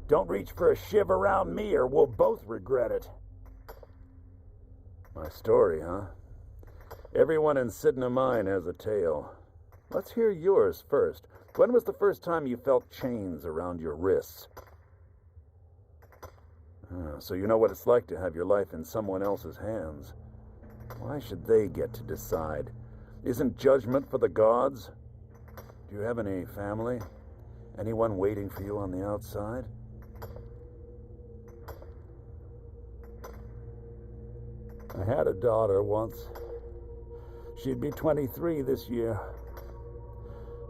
Don't reach for a shiv around me or we'll both regret it. My story, huh? Everyone in Sidna Mine has a tale. Let's hear yours first. When was the first time you felt chains around your wrists? So you know what it's like to have your life in someone else's hands. Why should they get to decide? Isn't judgment for the gods? Do you have any family? Anyone waiting for you on the outside? I had a daughter once. She'd be 23 this year.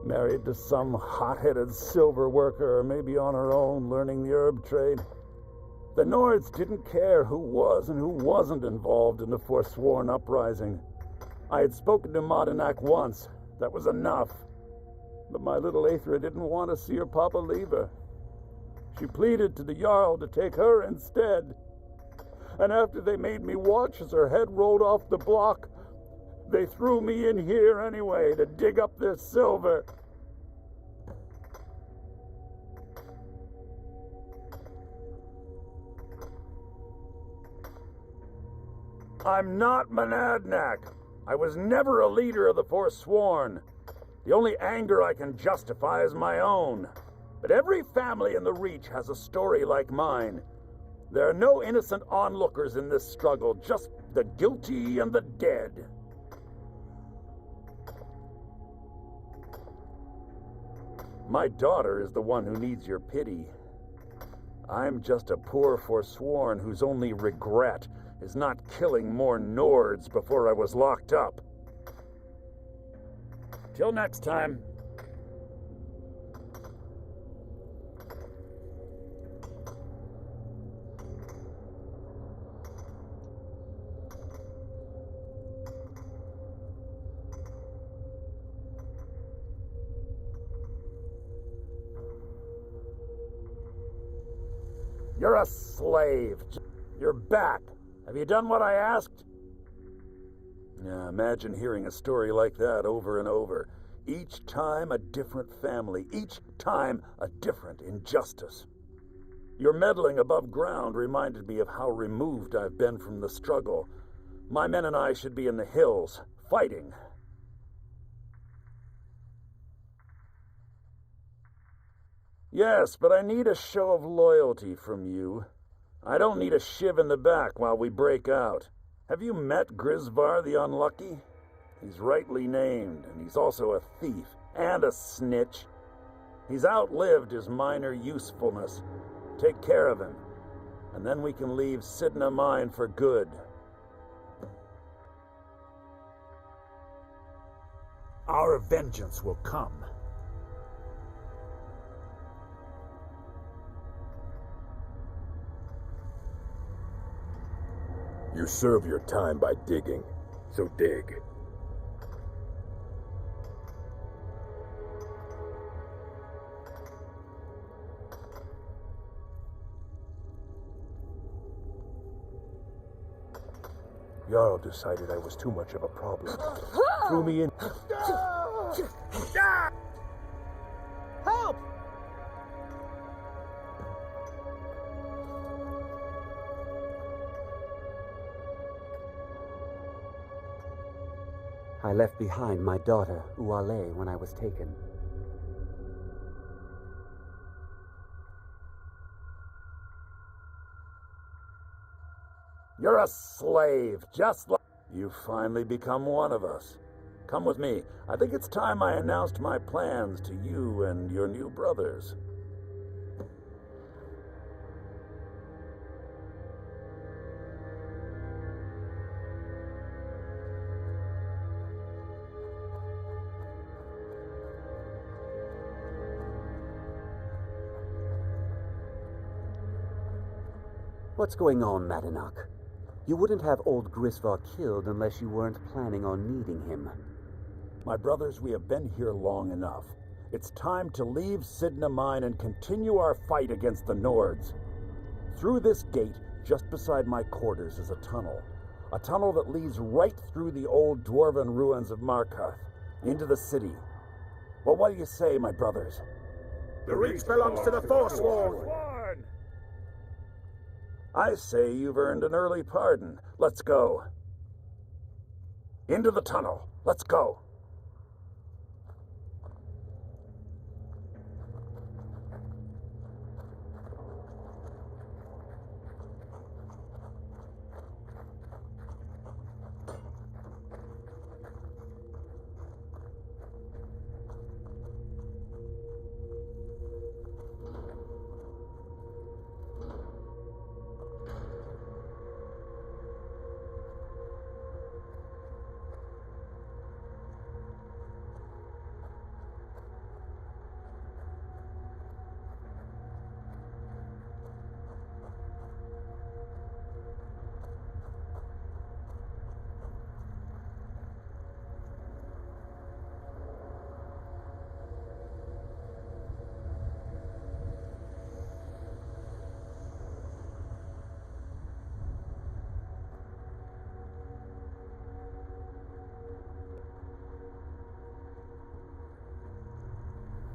Married to some hot-headed silver worker, or maybe on her own, learning the herb trade. The Nords didn't care who was and who wasn't involved in the Forsworn uprising. I had spoken to Modinak once. That was enough. But my little Aethra didn't want to see her papa leave her. She pleaded to the Jarl to take her instead. And after they made me watch as her head rolled off the block, they threw me in here anyway to dig up this silver. I'm not Monadnack. I was never a leader of the Forsworn. The only anger I can justify is my own. But every family in the Reach has a story like mine. There are no innocent onlookers in this struggle, just the guilty and the dead. My daughter is the one who needs your pity. I'm just a poor Forsworn whose only regret is not killing more Nords before I was locked up. Till next time. You're a slave. You're back. Have you done what I asked? Yeah, imagine hearing a story like that over and over. Each time a different family. Each time a different injustice. Your meddling above ground reminded me of how removed I've been from the struggle. My men and I should be in the hills, fighting. Yes, but I need a show of loyalty from you. I don't need a shiv in the back while we break out. Have you met Grisvar the Unlucky? He's rightly named, and he's also a thief and a snitch. He's outlived his minor usefulness. Take care of him, and then we can leave Sidna Mine for good. Our vengeance will come. You serve your time by digging, so dig. Jarl decided I was too much of a problem. Threw me in. Help! I left behind my daughter, Uale, when I was taken. You're a slave, just like... You've finally become one of us. Come with me. I think it's time I announced my plans to you and your new brothers. What's going on, Madinak? You wouldn't have old Grisvar killed unless you weren't planning on needing him. My brothers, we have been here long enough. It's time to leave Sidna Mine and continue our fight against the Nords. Through this gate, just beside my quarters, is a tunnel. A tunnel that leads right through the old dwarven ruins of Markarth, into the city. Well, what do you say, my brothers? The Reach belongs to the Forsworn! I say you've earned an early pardon. Let's go. Into the tunnel. Let's go.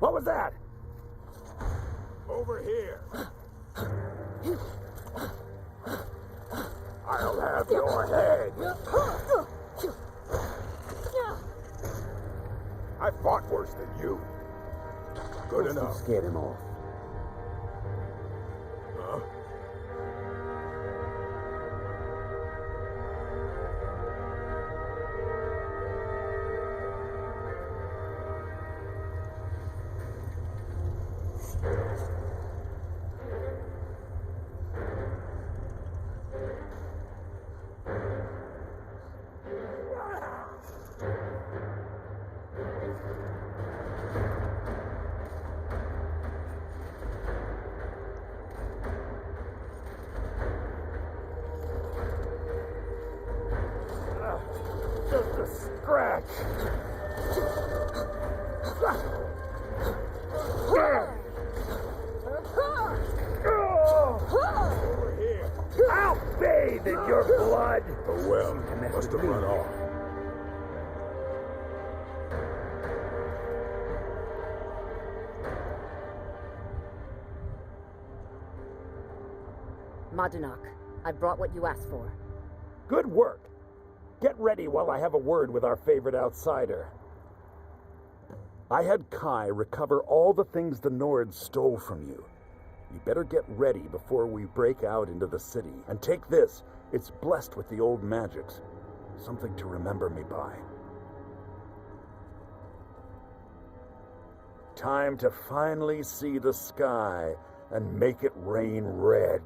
What was that? Over here. I'll have your head. I fought worse than you. Good Must have enough. scared him off. Huh? Just a scratch. Over here. I'll bathe in your blood. Oh well, must have run off. Madanach, I brought what you asked for. Good work. Get ready while I have a word with our favorite outsider. I had Kai recover all the things the Nords stole from you. You better get ready before we break out into the city. And take this. It's blessed with the old magics. Something to remember me by. Time to finally see the sky and make it rain red.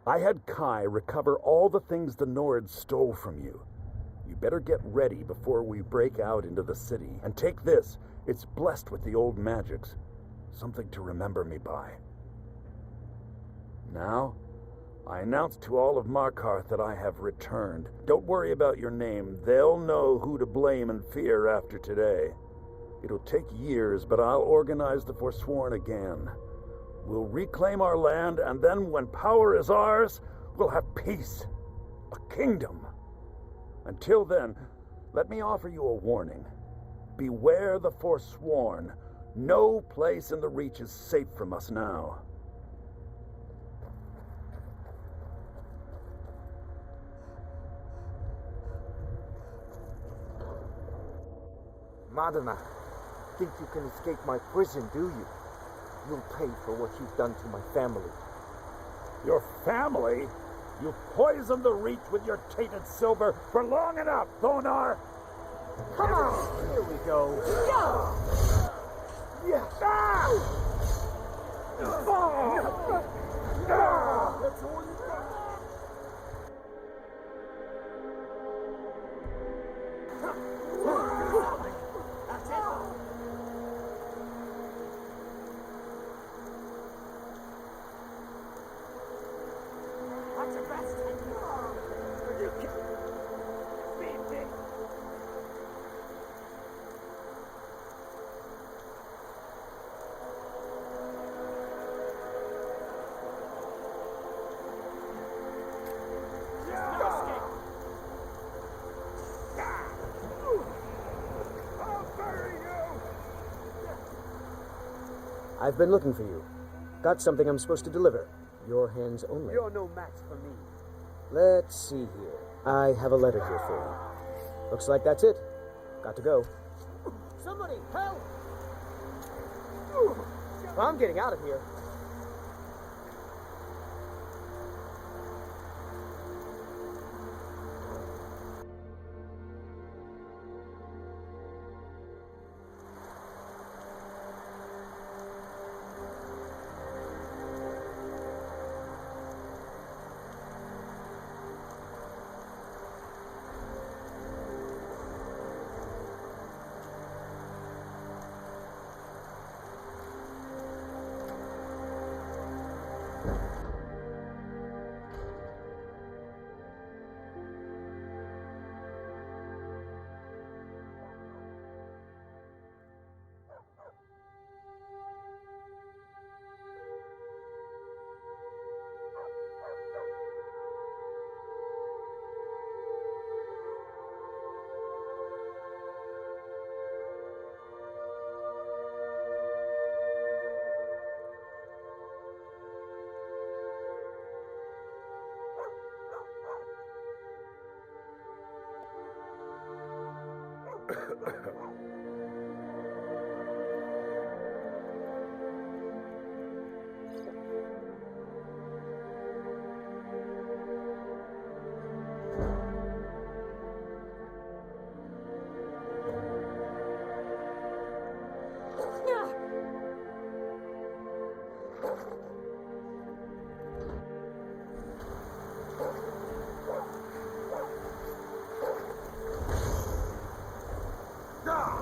I had Kai recover all the things the Nords stole from you. You better get ready before we break out into the city. And take this. It's blessed with the old magics. Something to remember me by. Now, I announce to all of Markarth that I have returned. Don't worry about your name. They'll know who to blame and fear after today. It'll take years, but I'll organize the Forsworn again. We'll reclaim our land, and then when power is ours, we'll have peace. A kingdom. Until then, let me offer you a warning. Beware the Forsworn. No place in the Reach is safe from us now. Madana, think you can escape my prison, do you? You'll pay for what you've done to my family. Your family? You poisoned the Reach with your tainted silver for long enough, Thonar! Come on! Here we go. Yes! That's all you got. That's it. What's your best? You can beat me. I've been looking for you. Got something I'm supposed to deliver. Your hands only. You're no match for me. Let's see here. I have a letter here for you. Looks like that's it. Got to go. Somebody, help! I'm getting out of here.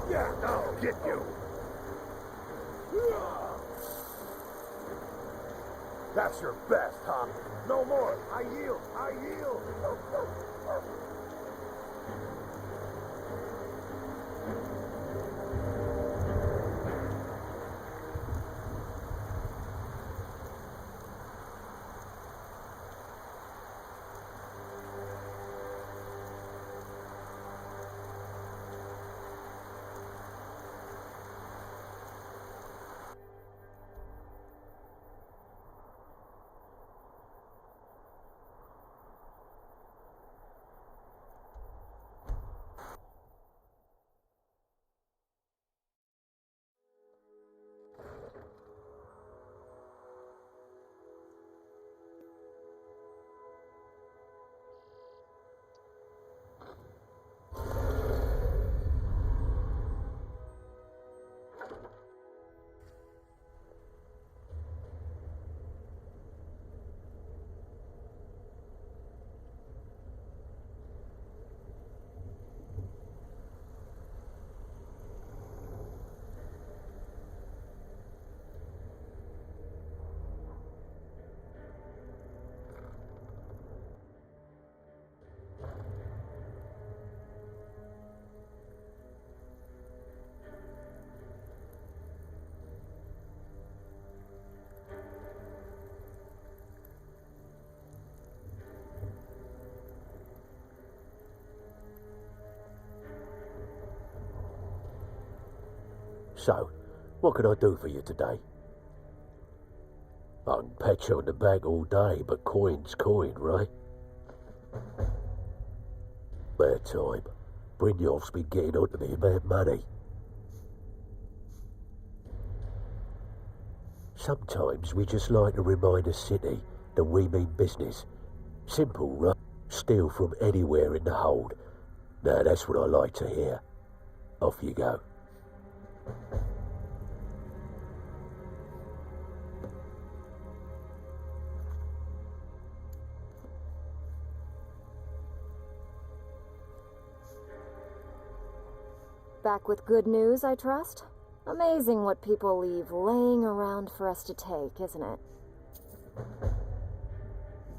Yeah, I'll get you. That's your best, huh? No more. I yield. I yield. So, what can I do for you today? I can pat you on the back all day, but coin's coin, right? Bad time. Brynjolf's been getting on to me about money. Sometimes we just like to remind the city that we mean business. Simple, right? Steal from anywhere in the hold. Now that's what I like to hear. Off you go. Back with good news, I trust? Amazing what people leave laying around for us to take, isn't it?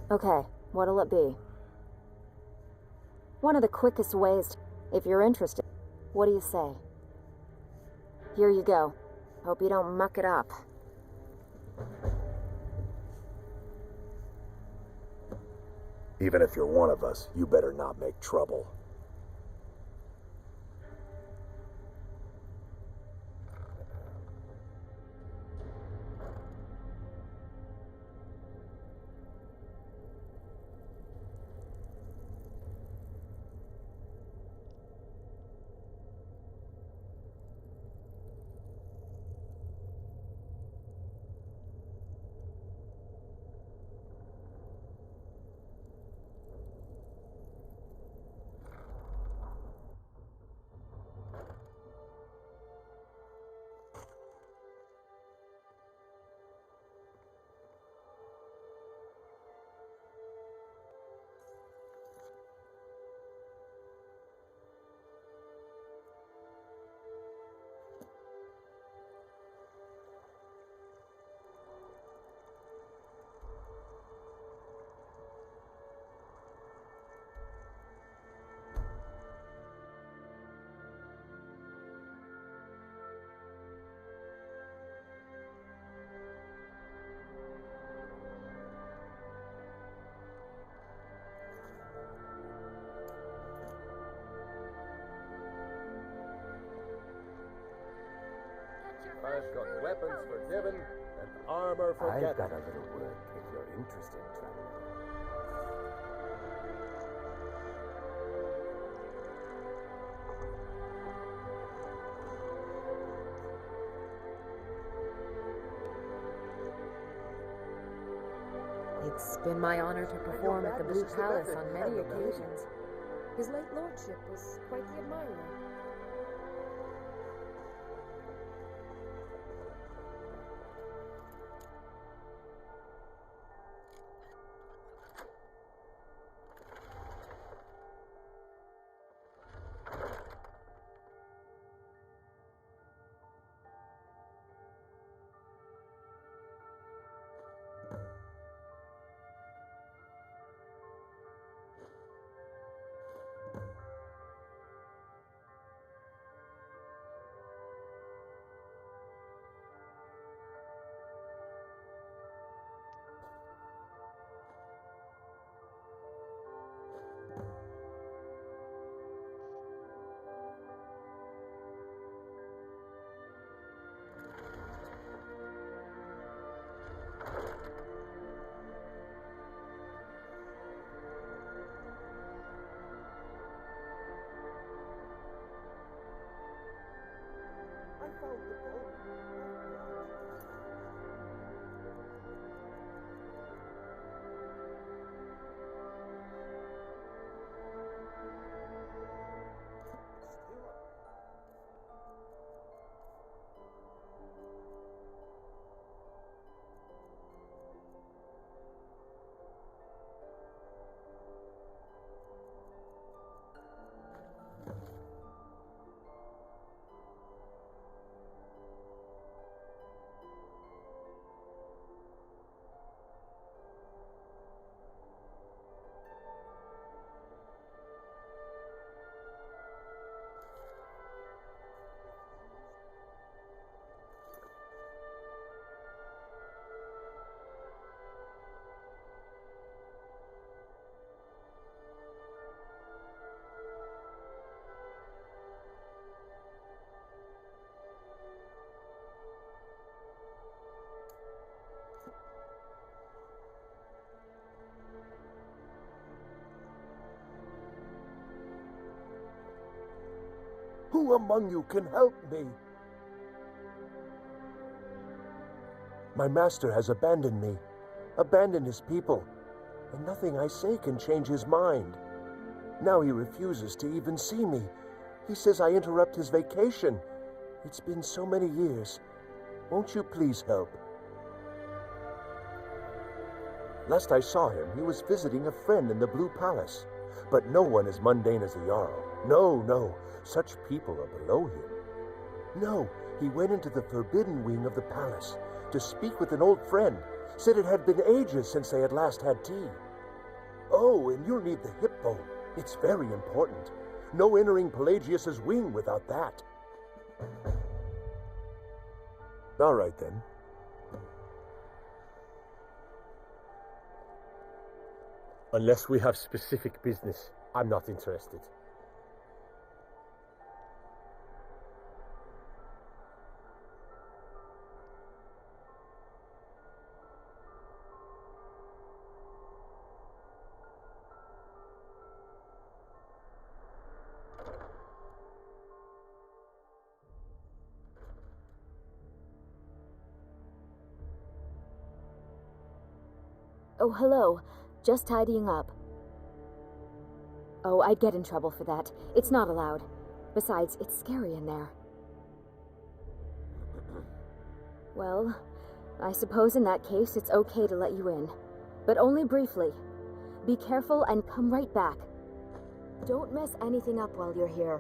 Okay, what'll it be? One of the quickest ways, if you're interested. What do you say? Here you go. Hope you don't muck it up. Even if you're one of us, you better not make trouble. I've got weapons for giving and armor for I've getting. got a little work if you're interested, traveler. It's been my honor to perform at the Blue Palace on many occasions. His late lordship was quite the admirer. Who among you can help me? My master has abandoned me, abandoned his people, and nothing I say can change his mind. Now he refuses to even see me. He says I interrupt his vacation. It's been so many years. Won't you please help? Last I saw him, he was visiting a friend in the Blue Palace. But no one as mundane as the Jarl. No, no, such people are below him. No, he went into the forbidden wing of the palace to speak with an old friend. Said it had been ages since they had last had tea. Oh, and you'll need the hip bone. It's very important. No entering Pelagius's wing without that. All right, then. Unless we have specific business, I'm not interested. Oh, hello. Just tidying up. Oh, I'd get in trouble for that. It's not allowed. Besides, it's scary in there. Well, I suppose in that case it's okay to let you in. But only briefly. Be careful and come right back. Don't mess anything up while you're here.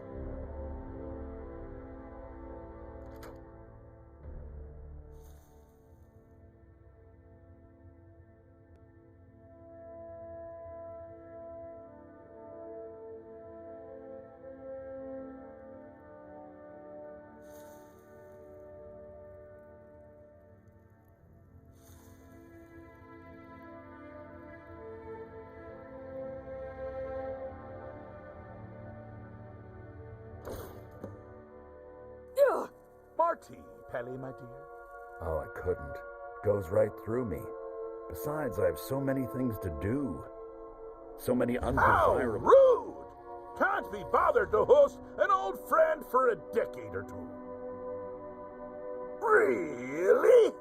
Marty, Pelly, my dear. Oh, I couldn't. Goes right through me. Besides, I have so many things to do. So many How undesirable... rude! Can't be bothered to host an old friend for a decade or two. Really?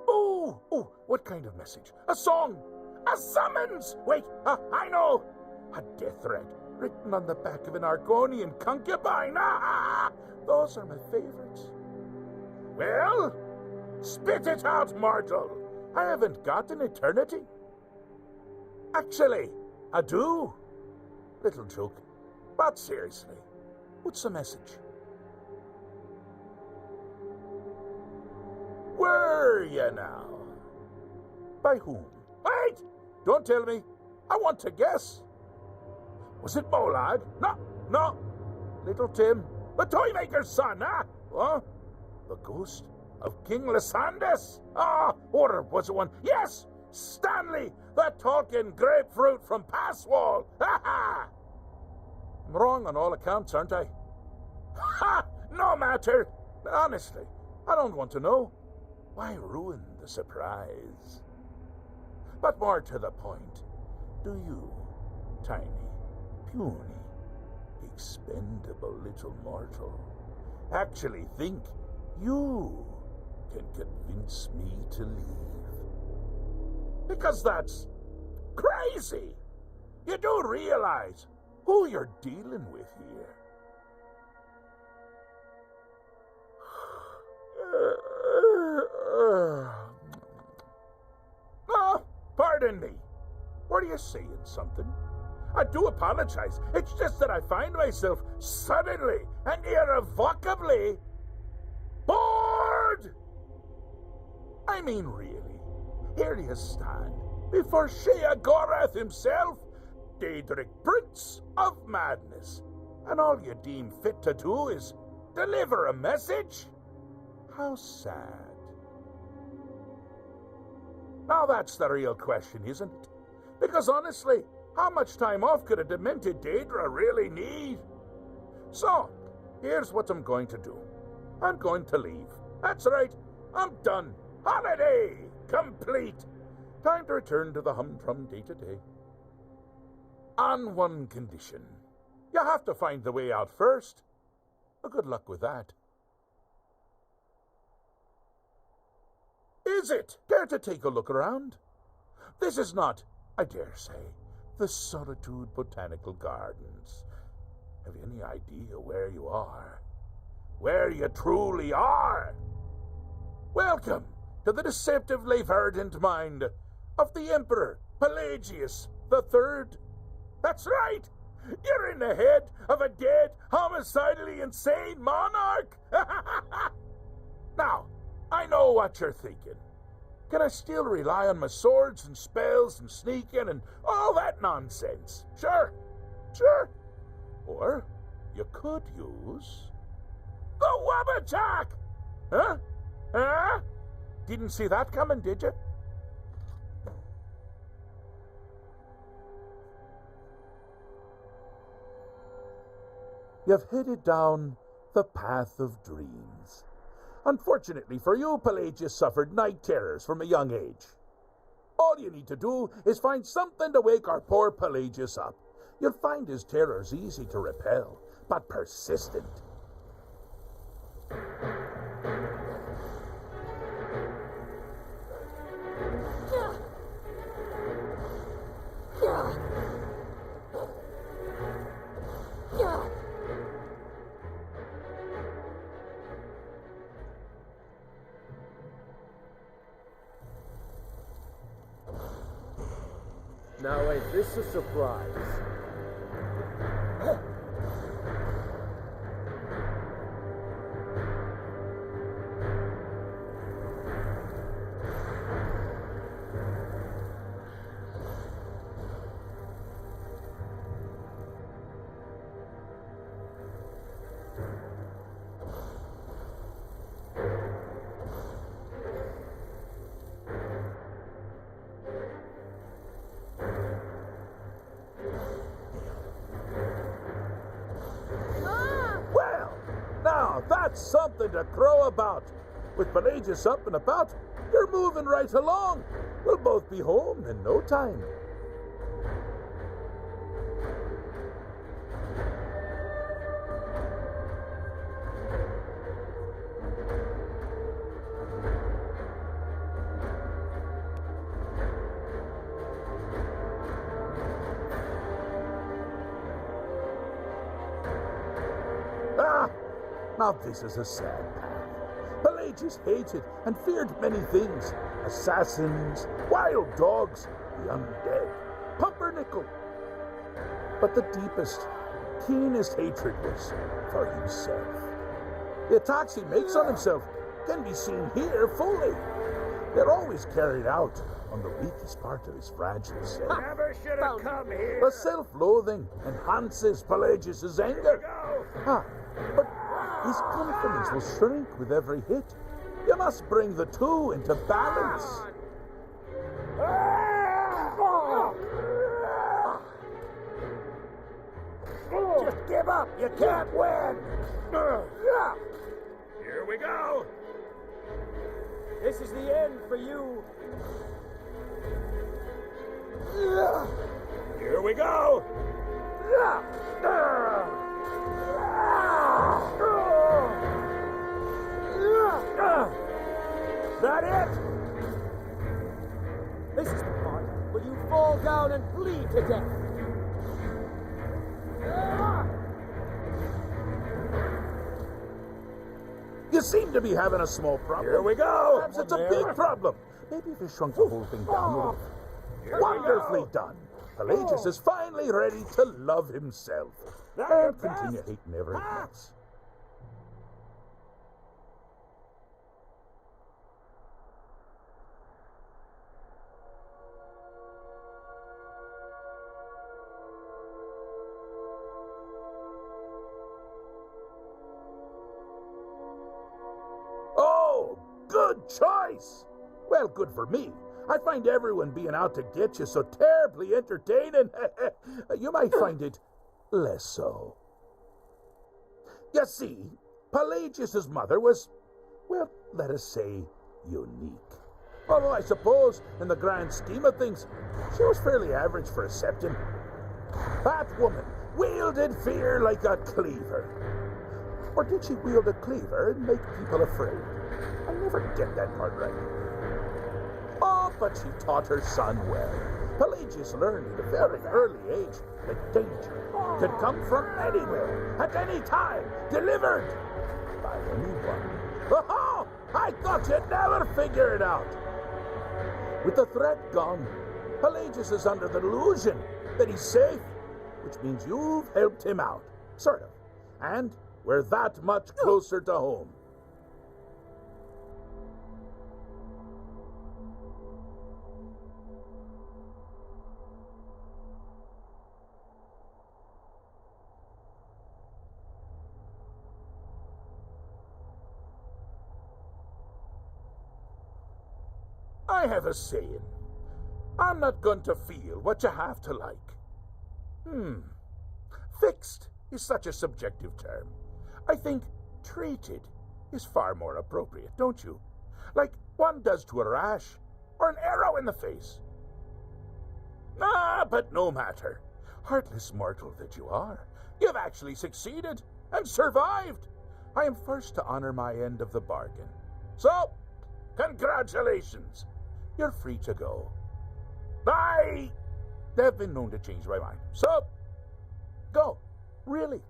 Oh, what kind of message? A song? A summons? Wait, I know! A death threat written on the back of an Argonian concubine. Those are my favorites. Well, spit it out, mortal. I haven't got an eternity. Actually, I do. Little joke. But seriously, what's the message? Were you now? By whom? Wait! Don't tell me. I want to guess. Was it Molag? No. Little Tim, the Toymaker's son, huh? Huh? The ghost of King Lysandas? Or was it one? Yes! Stanley, the talking grapefruit from Passwall! Ha ha! I'm wrong on all accounts, aren't I? Ha! No matter! Honestly, I don't want to know. Why ruin the surprise? But more to the point, do you, tiny, puny, expendable little mortal, actually think you can convince me to leave? Because that's crazy! You do realize who you're dealing with here. Oh, pardon me. Were you saying something? I do apologize. It's just that I find myself suddenly and irrevocably bored. I mean, really, here you stand before Sheogorath himself, Daedric Prince of Madness, and all you deem fit to do is deliver a message? How sad. Now that's the real question, isn't it? Because honestly, how much time off could a demented Daedra really need? So, here's what I'm going to do. I'm going to leave. That's right, I'm done. Holiday complete. Time to return to the humdrum day-to-day. On one condition. You have to find the way out first. Good luck with that. Is it? Care to take a look around? This is not, I dare say, the Solitude Botanical Gardens. Have you any idea where you are? Where you truly are? Welcome to the deceptively verdant mind of the Emperor Pelagius III. That's right! You're in the head of a dead, homicidally insane monarch! Now, I know what you're thinking. Can I still rely on my swords and spells and sneaking and all that nonsense? Sure. Or you could use the Wabbajack! Huh? Didn't see that coming, did you? You've headed down the path of dreams. Unfortunately for you, Pelagius suffered night terrors from a young age. All you need to do is find something to wake our poor Pelagius up. You'll find his terrors easy to repel, but persistent. Now, is this a surprise? That's something to crow about. With Pelagius up and about, you're moving right along. We'll both be home in no time. Now this is a sad path. Pelagius hated and feared many things. Assassins, wild dogs, the undead, pumpernickel. But the deepest, keenest hatred was for himself. The attacks he makes on himself can be seen here fully. They're always carried out on the weakest part of his fragile self. Never should have come here. The self-loathing enhances Pelagius's anger. But his confidence will shrink with every hit. You must bring the two into balance. Just give up. You can't win. Here we go. This is the end for you. Here we go. That it? This is the part where you fall down and bleed to death. You seem to be having a small problem. Here we go. Perhaps it's a big problem. Maybe if you shrunk the whole thing down a little. Wonderfully done. Pelagius is finally ready to love himself and continue hating everything else. Oh, good choice! Well, good for me. I find everyone being out to get you so terribly entertaining. You might find it less so. You see, Pelagius's mother was, well, let us say, unique. Although I suppose, in the grand scheme of things, she was fairly average for a septon. That woman wielded fear like a cleaver. Or did she wield a cleaver and make people afraid? I never get that part right. Oh, but she taught her son well. Pelagius learned at a very early age that danger could come from anywhere, at any time, delivered by anyone. Oh, I thought you'd never figure it out. With the threat gone, Pelagius is under the delusion that he's safe, which means you've helped him out, sort of. And we're that much closer to home. I have a saying. I'm not going to feel what you have to like. Fixed is such a subjective term. I think treated is far more appropriate, don't you? Like one does to a rash or an arrow in the face. But no matter. Heartless mortal that you are, you've actually succeeded and survived. I am first to honor my end of the bargain. So, congratulations. You're free to go. They've been known to change my mind. So, go. Really.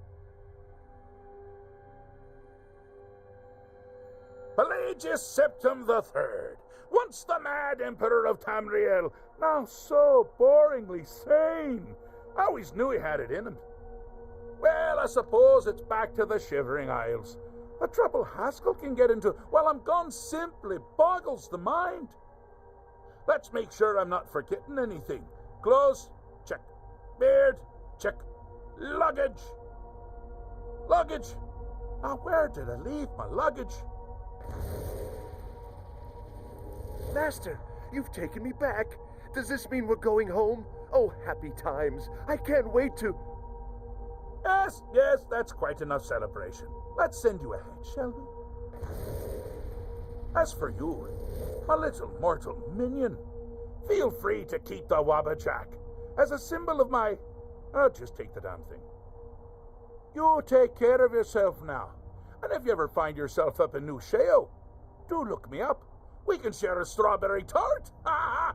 Pelagius Septim III, once the mad emperor of Tamriel, now so boringly sane. I always knew he had it in him. Well, I suppose it's back to the Shivering Isles. The trouble Haskell can get into while I'm gone simply boggles the mind. Let's make sure I'm not forgetting anything. Clothes, check. Beard, check. Luggage. Luggage. Now, where did I leave my luggage? Master, you've taken me back. Does this mean we're going home? Oh, happy times. I can't wait to... Yes, that's quite enough celebration. Let's send you ahead, shall we? As for you, my little mortal minion, feel free to keep the Wabbajack as a symbol of my... just take the damn thing. You take care of yourself now. And if you ever find yourself up in New Sheo, do look me up. We can share a strawberry tart. Ha ha!